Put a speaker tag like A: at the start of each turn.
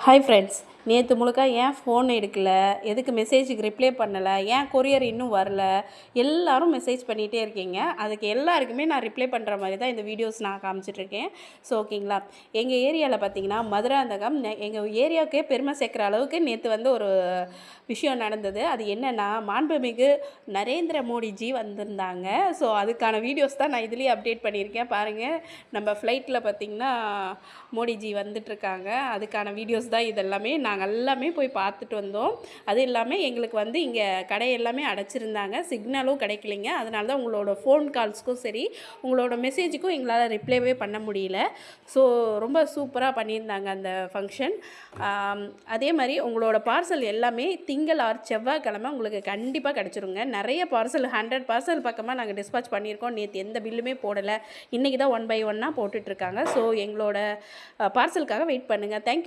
A: Hi friends, நேற்று முழுக்க ஏன் ஃபோன் எடுக்கல, எதுக்கு மெசேஜுக்கு ரிப்ளை பண்ணலை, ஏன் கொரியர் இன்னும் வரல, எல்லாரும் மெசேஜ் பண்ணிகிட்டே இருக்கீங்க. அதுக்கு எல்லாருக்குமே நான் ரிப்ளை பண்ணுற மாதிரி தான் இந்த வீடியோஸ் நான் காமிச்சிட்ருக்கேன். ஸோ ஓகேங்களா, எங்கள் ஏரியாவில் பார்த்தீங்கன்னா மதுராந்தகம் எங்கள் ஏரியாவுக்கே பெருமை சேர்க்குற அளவுக்கு நேற்று ஒரு விஷயம் நடந்தது. அது என்னென்னா, மாண்புமிகு நரேந்திர மோடிஜி வந்திருந்தாங்க. ஸோ அதுக்கான வீடியோஸ் தான் நான் இதுலேயே அப்டேட் பண்ணியிருக்கேன். பாருங்கள், நம்ம ஃப்ளைட்டில் பார்த்திங்கன்னா மோடிஜி வந்துட்டுருக்காங்க. அதுக்கான வீடியோஸ் தான் இதெல்லாமே. நாங்கள் எல்லாமே போய் பார்த்துட்டு வந்தோம். அது இல்லாமல் எங்களுக்கு இங்கே கடை எல்லாமே அடைச்சிருந்தாங்க, சிக்னலும் கிடைக்கலைங்க. அதனால தான் உங்களோட ஃபோன் கால்ஸ்க்கும் சரி, உங்களோட மெசேஜுக்கும் எங்களால் ரிப்ளைவே பண்ண முடியல. ஸோ ரொம்ப சூப்பராக பண்ணியிருந்தாங்க அந்த ஃபங்க்ஷன். அதே மாதிரி உங்களோட பார்சல் எல்லாமே திங்கள் ஆர் செவ்வாய்க்கிழமை உங்களுக்கு கண்டிப்பாக கிடச்சிருங்க. நிறைய பார்சல் 100 பார்சல் பக்கமாக நாங்கள் டிஸ்பாச் பண்ணியிருக்கோம். நேற்று எந்த பில்லுமே போடலை. இன்றைக்கி தான் 1 by 1 போட்டுட்ருக்காங்க. ஸோ எங்களோட பார்சலுக்காக வெயிட் பண்ணுங்கள். தேங்க்யூ.